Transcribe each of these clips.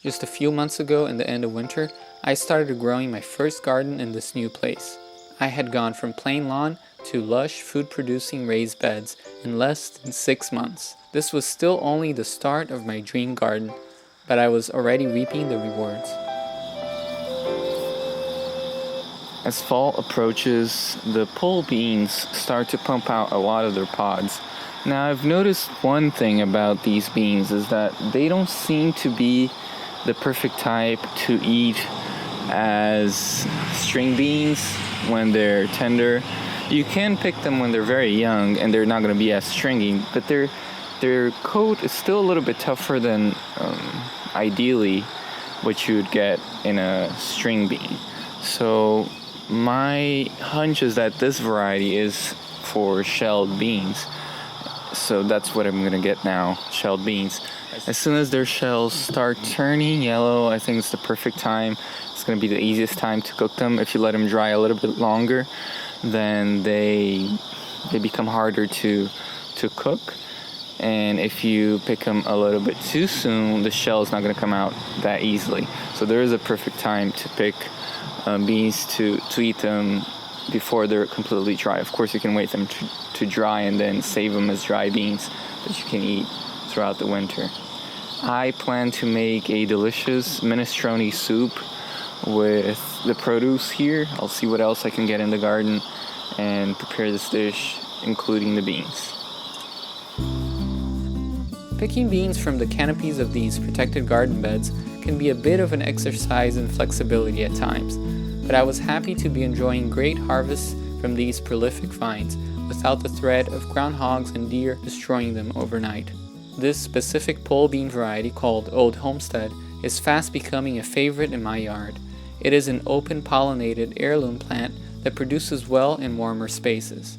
Just a few months ago, in the end of winter, I started growing my first garden in this new place. I had gone from plain lawn to lush, food-producing raised beds in less than 6 months. This was still only the start of my dream garden, but I was already reaping the rewards. As fall approaches, the pole beans start to pump out a lot of their pods. Now, I've noticed one thing about these beans is that they don't seem to be the perfect type to eat as string beans when they're tender. You can pick them when they're very young and they're not going to be as stringy, but their coat is still a little bit tougher than ideally what you would get in a string bean. So my hunch is that this variety is for shelled beans. So that's what I'm going to get now, shelled beans. As soon as their shells start turning yellow, I think it's the perfect time. It's going to be the easiest time to cook them. If you let them dry a little bit longer, then they become harder to cook. And if you pick them a little bit too soon, the shell is not going to come out that easily. So there is a perfect time to pick beans to eat them before they're completely dry. Of course, you can wait them to dry and then save them as dry beans that you can eat throughout the winter. I plan to make a delicious minestrone soup with the produce here. I'll see what else I can get in the garden and prepare this dish, including the beans. Picking beans from the canopies of these protected garden beds can be a bit of an exercise in flexibility at times, but I was happy to be enjoying great harvests from these prolific vines without the threat of groundhogs and deer destroying them overnight. This specific pole bean variety, called Old Homestead, is fast becoming a favorite in my yard. It is an open pollinated heirloom plant that produces well in warmer spaces.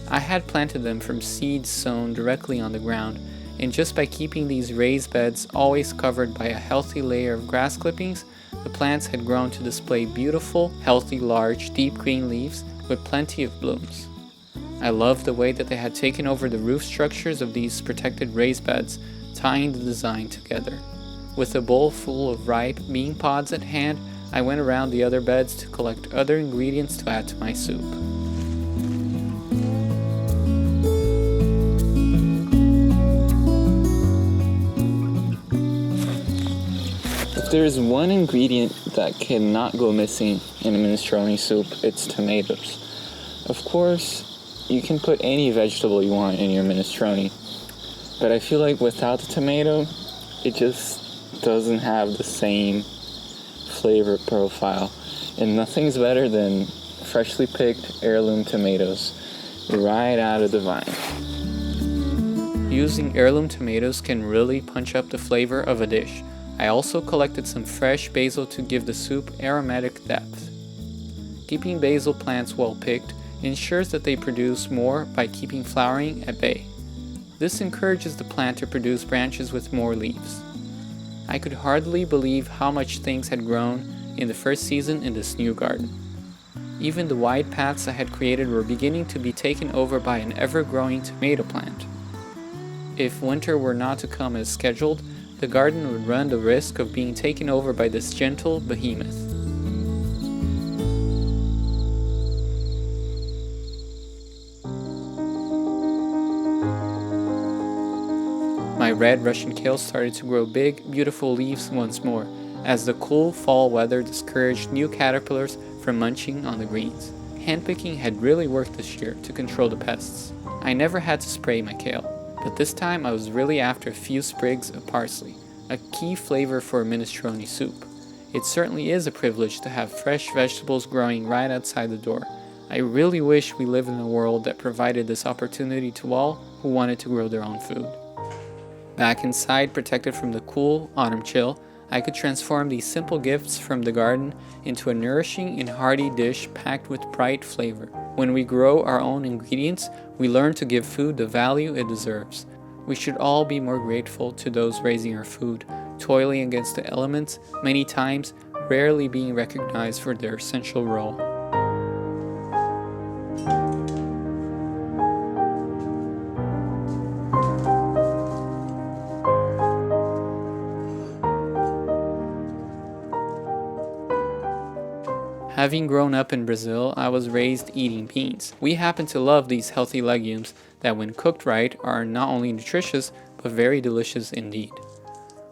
I had planted them from seeds sown directly on the ground, and just by keeping these raised beds always covered by a healthy layer of grass clippings, the plants had grown to display beautiful, healthy, large, deep green leaves with plenty of blooms. I loved the way that they had taken over the roof structures of these protected raised beds, tying the design together. With a bowl full of ripe bean pods at hand, I went around the other beds to collect other ingredients to add to my soup. If there is one ingredient that cannot go missing in a minestrone soup, it's tomatoes. Of course, you can put any vegetable you want in your minestrone, but I feel like without the tomato, it just doesn't have the same flavor profile. And nothing's better than freshly picked heirloom tomatoes right out of the vine. Using heirloom tomatoes can really punch up the flavor of a dish. I also collected some fresh basil to give the soup aromatic depth. Keeping basil plants well picked ensures that they produce more by keeping flowering at bay. This encourages the plant to produce branches with more leaves. I could hardly believe how much things had grown in the first season in this new garden. Even the wide paths I had created were beginning to be taken over by an ever-growing tomato plant. If winter were not to come as scheduled, the garden would run the risk of being taken over by this gentle behemoth. My red Russian kale started to grow big, beautiful leaves once more, as the cool fall weather discouraged new caterpillars from munching on the greens. Handpicking had really worked this year to control the pests. I never had to spray my kale, but this time I was really after a few sprigs of parsley, a key flavor for a minestrone soup. It certainly is a privilege to have fresh vegetables growing right outside the door. I really wish we lived in a world that provided this opportunity to all who wanted to grow their own food. Back inside, protected from the cool autumn chill, I could transform these simple gifts from the garden into a nourishing and hearty dish packed with bright flavor. When we grow our own ingredients, we learn to give food the value it deserves. We should all be more grateful to those raising our food, toiling against the elements, many times rarely being recognized for their essential role. Having grown up in Brazil, I was raised eating beans. We happen to love these healthy legumes that when cooked right are not only nutritious, but very delicious indeed.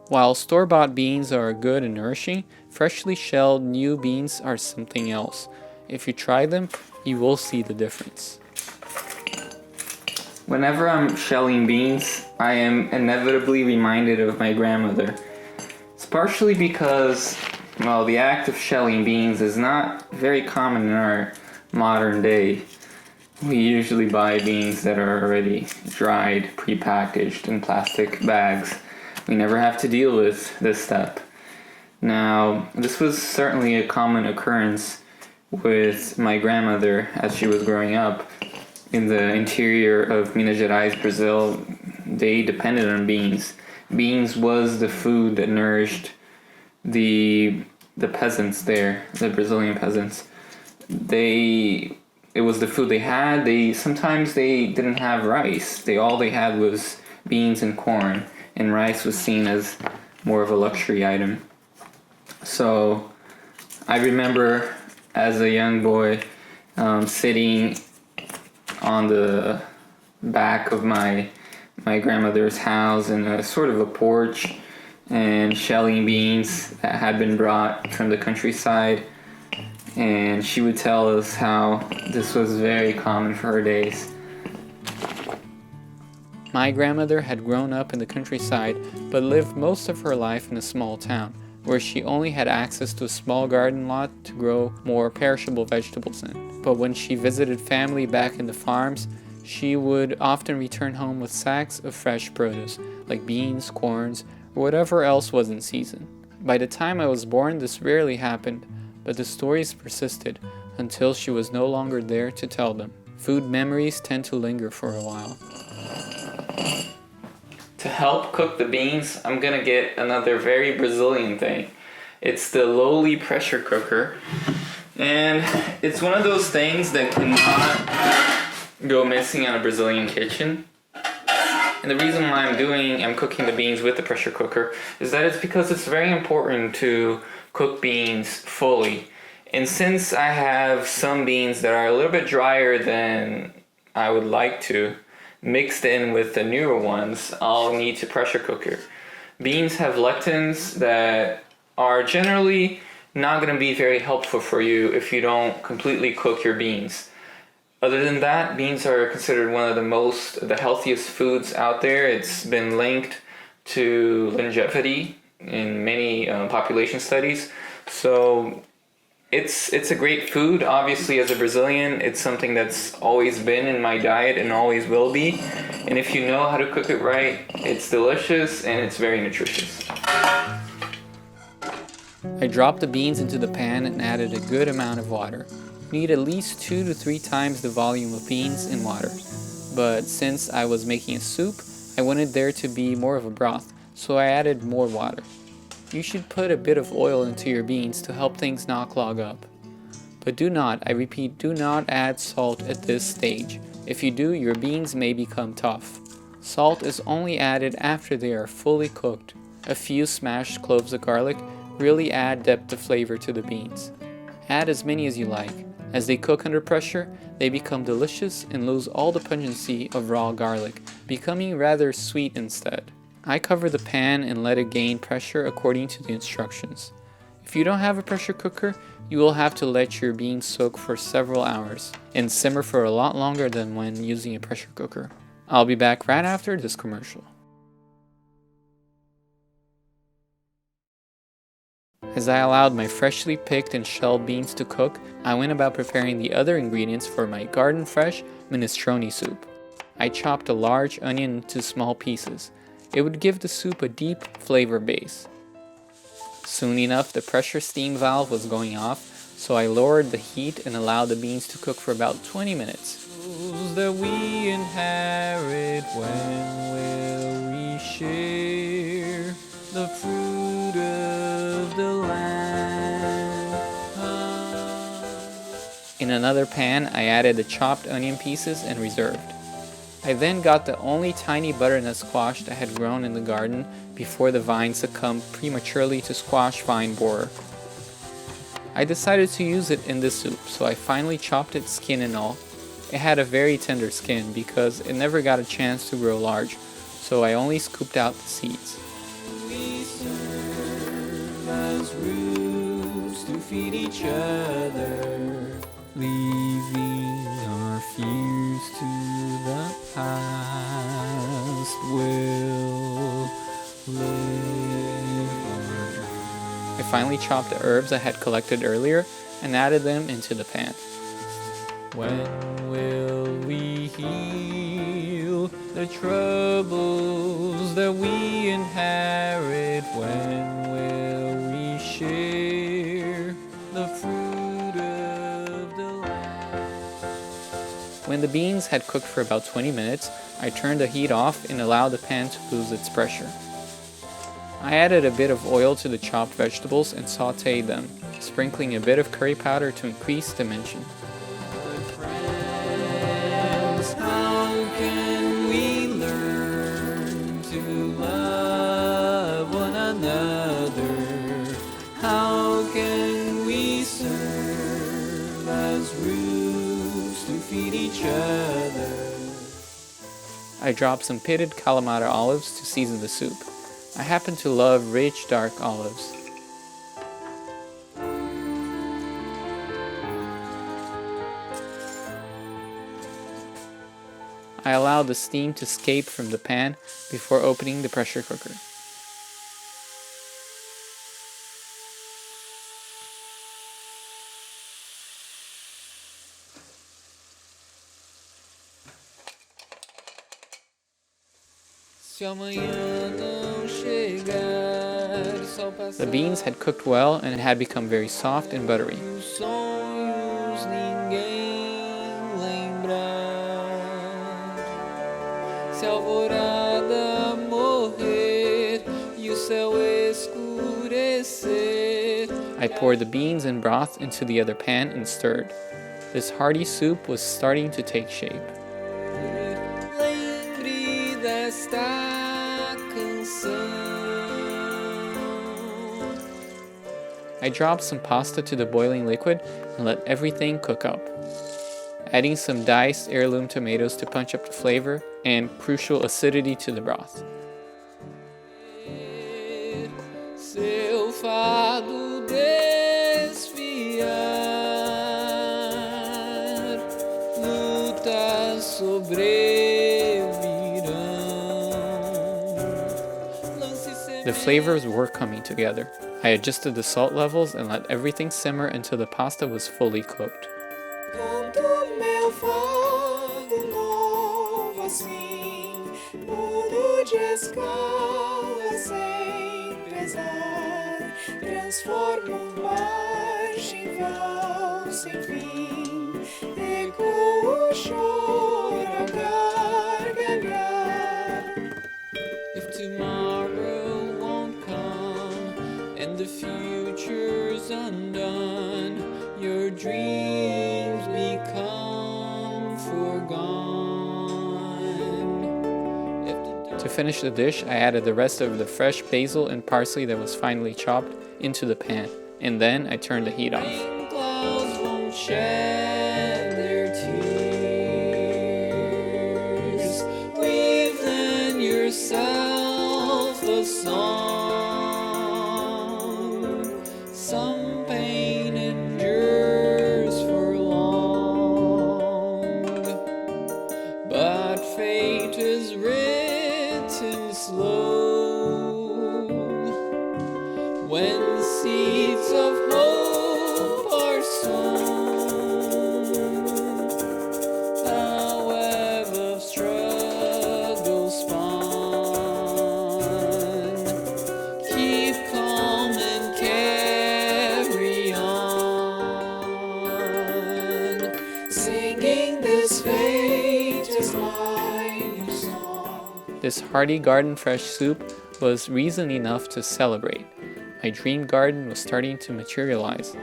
While store-bought beans are good and nourishing, freshly shelled new beans are something else. If you try them, you will see the difference. Whenever I'm shelling beans, I am inevitably reminded of my grandmother. It's partially because, well, the act of shelling beans is not very common in our modern day. We usually buy beans that are already dried, prepackaged in plastic bags. We never have to deal with this step. Now, this was certainly a common occurrence with my grandmother as she was growing up. In the interior of Minas Gerais, Brazil, they depended on beans. Beans was the food that nourished the peasants there, the Brazilian peasants. It was the food they had. Sometimes they didn't have rice. All they had was beans and corn, and rice was seen as more of a luxury item. So I remember as a young boy sitting on the back of my grandmother's house in a sort of a porch and shelling beans that had been brought from the countryside, and she would tell us how this was very common for her days. My grandmother had grown up in the countryside but lived most of her life in a small town, where she only had access to a small garden lot to grow more perishable vegetables in. But when she visited family back in the farms, she would often return home with sacks of fresh produce, like beans, corns, or whatever else was in season. By the time I was born, this rarely happened, but the stories persisted until she was no longer there to tell them. Food memories tend to linger for a while. To help cook the beans, I'm gonna get another very Brazilian thing. It's the lowly pressure cooker. And it's one of those things that cannot go missing in a Brazilian kitchen. And the reason why I'm cooking the beans with the pressure cooker is that it's because it's very important to cook beans fully. And since I have some beans that are a little bit drier than I would like to, mixed in with the newer ones, I'll need to pressure cook it. Beans have lectins that are generally not going to be very helpful for you if you don't completely cook your beans. Other than that, beans are considered one of the healthiest foods out there. It's been linked to longevity in many population studies. So it's a great food. Obviously, as a Brazilian, it's something that's always been in my diet and always will be. And if you know how to cook it right, it's delicious and it's very nutritious. I dropped the beans into the pan and added a good amount of water. You need at least 2 to 3 times the volume of beans in water. But since I was making a soup, I wanted there to be more of a broth, so I added more water. You should put a bit of oil into your beans to help things not clog up. But do not, I repeat, do not add salt at this stage. If you do, your beans may become tough. Salt is only added after they are fully cooked. A few smashed cloves of garlic really add depth of flavor to the beans. Add as many as you like. As they cook under pressure, they become delicious and lose all the pungency of raw garlic, becoming rather sweet instead. I cover the pan and let it gain pressure according to the instructions. If you don't have a pressure cooker, you will have to let your beans soak for several hours and simmer for a lot longer than when using a pressure cooker. I'll be back right after this commercial. As I allowed my freshly picked and shelled beans to cook, I went about preparing the other ingredients for my garden fresh minestrone soup. I chopped a large onion into small pieces. It would give the soup a deep flavor base. Soon enough, the pressure steam valve was going off, so I lowered the heat and allowed the beans to cook for about 20 minutes. That we inherit, when will we share the fruit of the land? In another pan, I added the chopped onion pieces and reserved. I then got the only tiny butternut squash that had grown in the garden before the vine succumbed prematurely to squash vine borer. I decided to use it in this soup, so I finally chopped its skin and all. It had a very tender skin because it never got a chance to grow large, so I only scooped out the seeds. We serve as roots to feed each other, leaving our fears to the past. We'll live our dreams. I finally chopped the herbs I had collected earlier and added them into the pan. When will we heal the troubles that we inherit? When will we share the fruit of the land? When the beans had cooked for about 20 minutes, I turned the heat off and allowed the pan to lose its pressure. I added a bit of oil to the chopped vegetables and sautéed them, sprinkling a bit of curry powder to increase dimension. How can we learn to love one another? How can we serve as roots to feed each other? I dropped some pitted Kalamata olives to season the soup. I happen to love rich, dark olives. I allowed the steam to escape from the pan before opening the pressure cooker. The beans had cooked well and had become very soft and buttery. Se a alvorada morrer e o céu escurecer. I poured the beans and broth into the other pan and stirred. This hearty soup was starting to take shape. Lembre desta canção. I dropped some pasta to the boiling liquid and let everything cook up. Adding some diced heirloom tomatoes to punch up the flavor and crucial acidity to the broth. Seu fado desfiar, lutas sobrevirão. The flavors were coming together. I adjusted the salt levels and let everything simmer until the pasta was fully cooked. Canto meu fado novo assim, mudo de escala sem pesar, transformo marcha em valsa sem fim, ecoo o choro ao gargalhar. If tomorrow won't come and the future's undone, your dreams become forgone. To finish the dish, I added the rest of the fresh basil and parsley that was finely chopped into the pan, and then I turned the heat off. Clouds won't shed their tears. Weave then yourself a song. Some pain endures for long, but fate is written slow. When seeds of hope are sown, a web of struggle spun. Keep calm and carry on, Singing this fate is my new song. This hearty garden fresh soup was reason enough to celebrate. My dream garden was starting to materialize.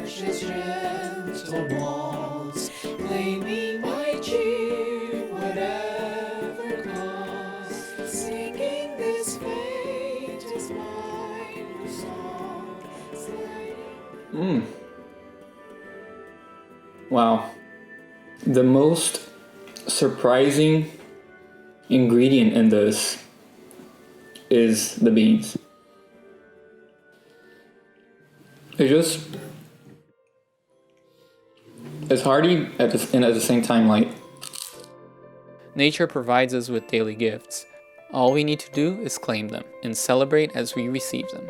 Arches gentle walls, claiming my cheer, whatever cost. Singing this fate is my new song, sliding. Wow. The most surprising ingredient in this is the beans. It's hearty and at the same time light. Nature provides us with daily gifts. All we need to do is claim them and celebrate as we receive them.